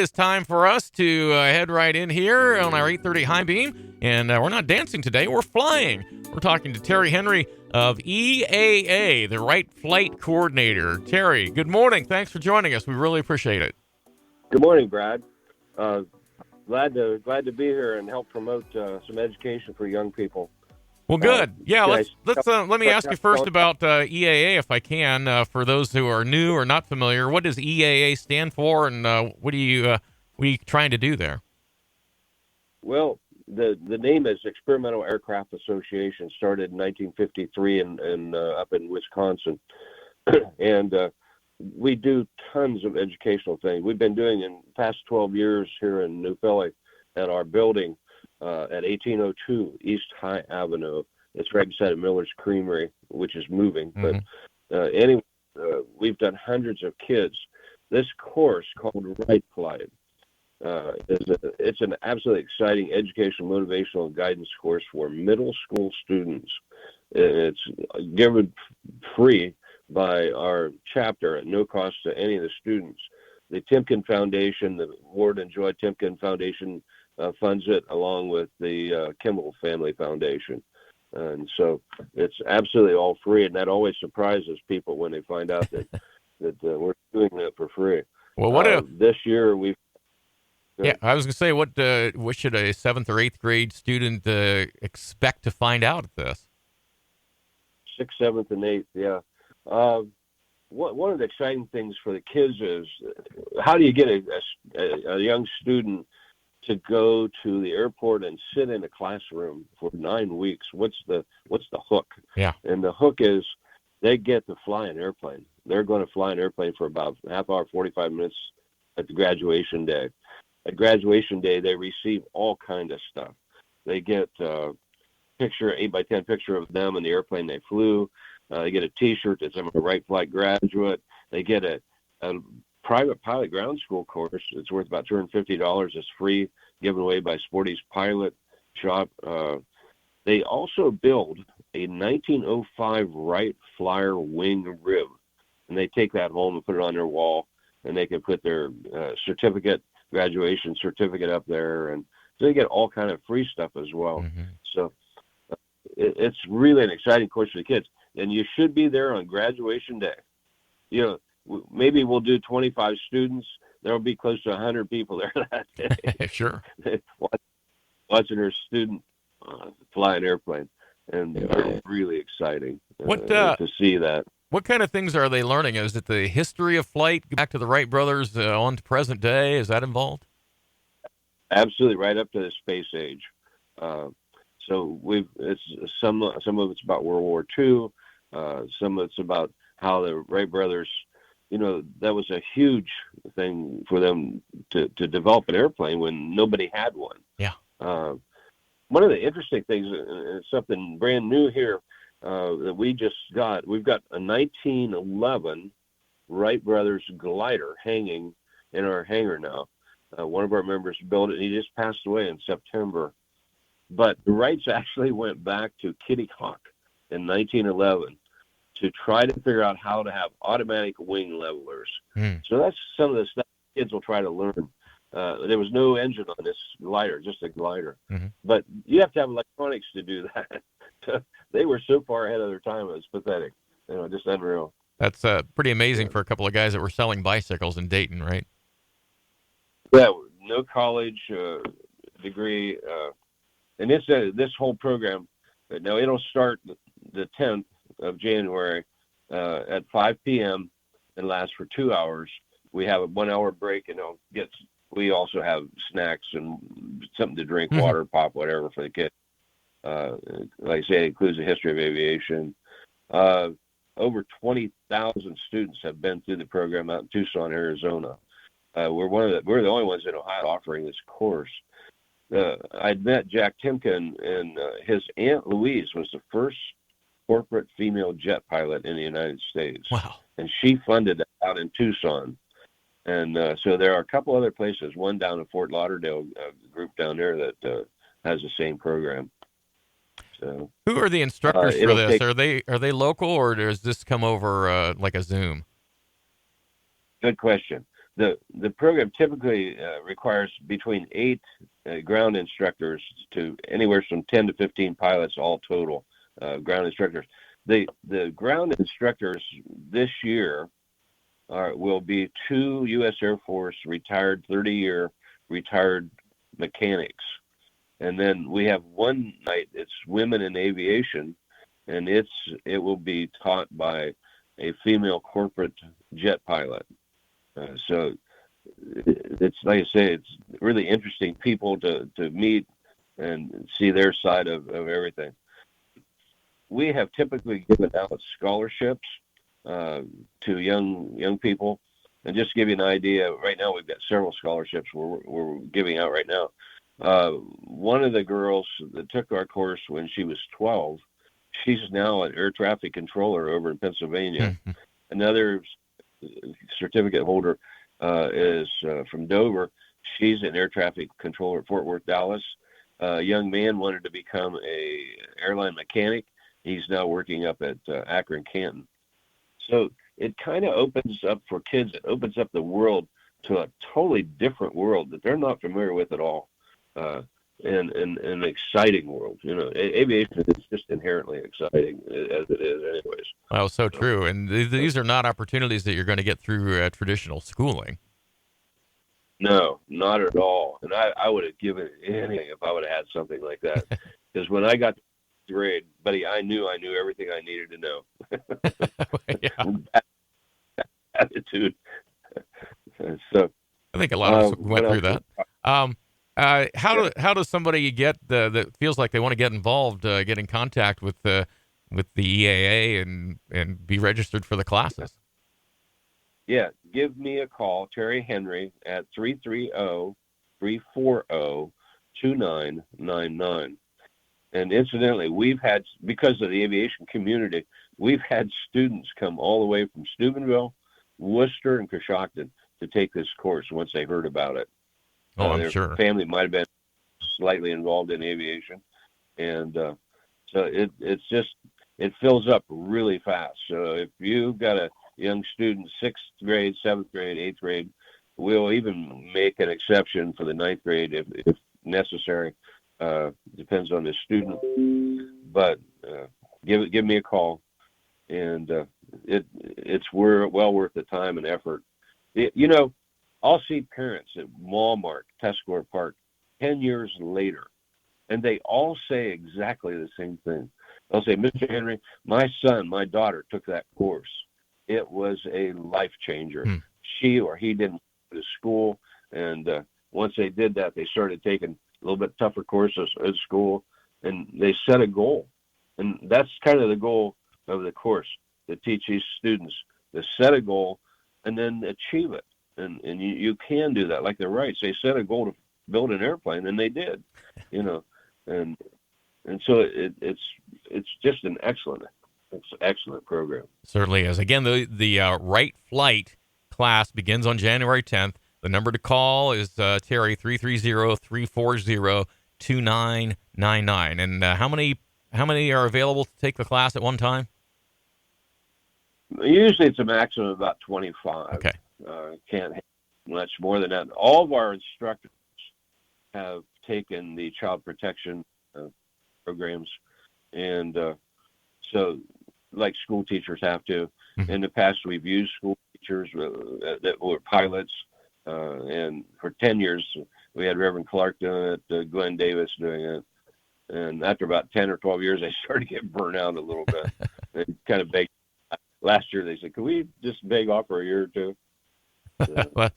It's time for us to head right in here on our 8:30 high beam, and we're not dancing today. We're flying. We're talking to Terry Henry of EAA, the Wright Flight Coordinator. Terry, good morning. Thanks for joining us. We really appreciate it. Good morning, Brad. Glad to be here and help promote some education for young people. Well, good. Yeah, let me ask you first about EAA, if I can, for those who are new or not familiar. What does EAA stand for, and what are you trying to do there? Well, the name is Experimental Aircraft Association. Started in 1953 and up in Wisconsin, and we do tons of educational things. We've been doing in the past 12 years here in New Philly at our building at 1802 East High Avenue. It's right beside Miller's Creamery, which is moving. Mm-hmm. But anyway, we've done hundreds of kids. This course called Wright Flight it's an absolutely exciting educational, motivational, and guidance course for middle school students. It's given free by our chapter at no cost to any of the students. The Timken Foundation, the Ward and Joy Timken Foundation funds it, along with the Kimball Family Foundation. And so it's absolutely all free, and that always surprises people when they find out that we're doing that for free. Well, this year we've... Yeah, I was going to say, what should a 7th or 8th grade student expect to find out at this? 6th, 7th, and 8th, yeah. One of the exciting things for the kids is, how do you get a young student to go to the airport and sit in a classroom for 9 weeks? What's the hook? Yeah. And the hook is they get to fly an airplane. They're going to fly an airplane for about half hour, 45 minutes at the graduation day. At graduation day, they receive all kind of stuff. They get a picture, 8x10 picture of them in the airplane they flew. They get a T-shirt that says I'm a Wright Flight graduate. They get a private pilot ground school course. It's worth about $250. It's free, given away by Sporty's Pilot Shop. They also build a 1905 Wright Flyer wing rib, and they take that home and put it on their wall, and they can put their graduation certificate up there, and so they get all kind of free stuff as well. Mm-hmm. So it's really an exciting course for the kids, and you should be there on graduation day. Maybe we'll do 25 students. There'll be close to 100 people there that day. Sure. Watching their student fly an airplane, and it's really exciting to see that. What kind of things are they learning? Is it the history of flight, back to the Wright brothers on to present day? Is that involved? Absolutely, right up to the space age. So it's some of it's about World War II. Some of it's about how the Wright brothers, that was a huge thing for them to develop an airplane when nobody had one. Yeah. One of the interesting things, something brand new here, that we've got a 1911 Wright Brothers glider hanging in our hangar now. One of our members built it, and he just passed away in September. But the Wrights actually went back to Kitty Hawk in 1911 to try to figure out how to have automatic wing levelers. So that's some of the stuff kids will try to learn. There was no engine on this glider, just a glider. Mm-hmm. But you have to have electronics to do that. They were so far ahead of their time, it was pathetic. Just unreal. That's pretty amazing for a couple of guys that were selling bicycles in Dayton, right? Yeah, no college degree. And this whole program, now it'll start the 10th of January at 5 p.m. and last for 2 hours. We have a 1 hour break, and we also have snacks and something to drink, water, pop, whatever for the kids. Like I say, it includes the history of aviation. Over 20,000 students have been through the program out in Tucson, Arizona. We're the only ones in Ohio offering this course. I'd met Jack Timken, and his Aunt Louise was the first corporate female jet pilot in the United States. Wow. And she funded that out in Tucson. And so there are a couple other places, one down in Fort Lauderdale, a group down there that has the same program. So, who are the instructors for this? Are they local, or does this come over like a Zoom? Good question. The program typically requires between 8 ground instructors to anywhere from 10 to 15 pilots all total, ground instructors. The ground instructors this year will be 2 U.S. Air Force retired 30-year retired mechanics. And then we have one night, it's women in aviation, and it will be taught by a female corporate jet pilot. So it's like I say, it's really interesting people to meet and see their side of everything. We have typically given out scholarships to young people, and just to give you an idea, right now we've got several scholarships we're giving out right now. One of the girls that took our course when she was 12, she's now an air traffic controller over in Pennsylvania. Mm-hmm. Another certificate holder is from Dover. She's an air traffic controller at Fort Worth, Dallas. A young man wanted to become a airline mechanic. He's now working up at Akron, Canton. So it kind of opens up for kids. It opens up the world to a totally different world that they're not familiar with at all. In an exciting world. You know, aviation is just inherently exciting as it is anyways. Oh, so true. And these are not opportunities that you're going to get through traditional schooling. No, not at all. And I would have given anything if I would have had something like that. Because when I got to grade, buddy, I knew everything I needed to know. Yeah. Attitude. So I think a lot of us went through that. How does somebody get that feels like they want to get involved, get in contact with the EAA and be registered for the classes? Yeah, give me a call, Terry Henry, at 330-340-2999. And incidentally, we've had, because of the aviation community, we've had students come all the way from Steubenville, Worcester, and Coshocton to take this course once they heard about it. Oh, I'm their sure. family might have been slightly involved in aviation. And so it fills up really fast. So if you've got a young student, 6th grade, 7th grade, 8th grade, we'll even make an exception for the 9th grade if necessary. Depends on the student. But give me a call, and it's well worth the time and effort. I'll see parents at Walmart, Tesco Park, 10 years later, and they all say exactly the same thing. They'll say, Mr. Henry, my daughter took that course. It was a life changer. She or he didn't go to school, and once they did that, they started taking a little bit tougher courses at school, and they set a goal. And that's kind of the goal of the course, to teach these students to set a goal and then achieve it. And you can do that. Like the Wrights, they set a goal to build an airplane, and they did, and so it's just an excellent program. Certainly is. Again, the Wright Flight class begins on January 10th. The number to call is Terry 330-340-2999. And how many are available to take the class at one time? Usually it's a maximum of about 25. Okay. Can't have much more than that. All of our instructors have taken the child protection programs, and so like school teachers have to. Mm-hmm. In the past, we've used school teachers that were pilots, and for 10 years we had Reverend Clark doing it, Glenn Davis doing it, and after about 10 or 12 years, they started to get burnt out a little bit. They kind of begged. Last year they said, "Can we just beg off for a year or two?" Well,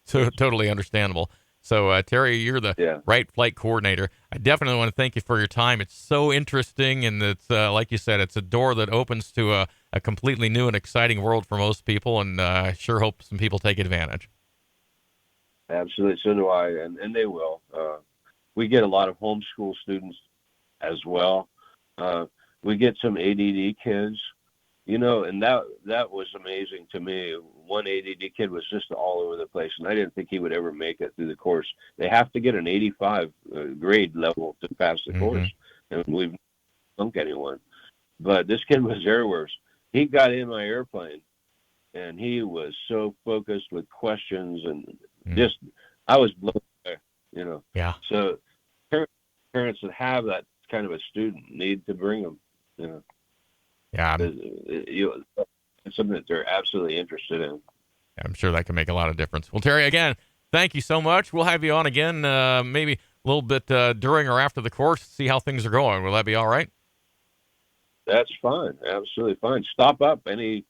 so totally understandable. So, Terry, you're the Wright Flight Coordinator. I definitely want to thank you for your time. It's so interesting, and it's like you said, it's a door that opens to a completely new and exciting world for most people, and I sure hope some people take advantage. Absolutely, so do I, and they will. We get a lot of homeschool students as well. We get some ADD kids. And that was amazing to me. One ADD kid was just all over the place, and I didn't think he would ever make it through the course. They have to get an 85 grade level to pass the course, and we've not anyone. But this kid was everywhere. He got in my airplane, and he was so focused with questions and Mm. just I was blown away, you know. Yeah. So parents that have that kind of a student need to bring them, you know. Yeah. It's something that they're absolutely interested in. I'm sure that can make a lot of difference. Well, Terry, again, thank you so much. We'll have you on again, maybe a little bit during or after the course, see how things are going. Will that be all right? That's fine. Absolutely fine. Stop up the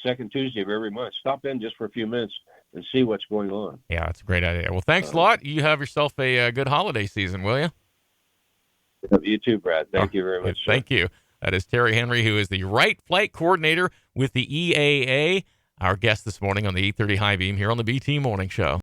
second Tuesday of every month. Stop in just for a few minutes and see what's going on. Yeah, that's a great idea. Well, thanks a lot. You have yourself a good holiday season, will you? You too, Brad. Thank you very much. Thank you. That is Terry Henry, who is the Wright Flight Coordinator with the EAA, our guest this morning on the 8:30 High Beam here on the BT Morning Show.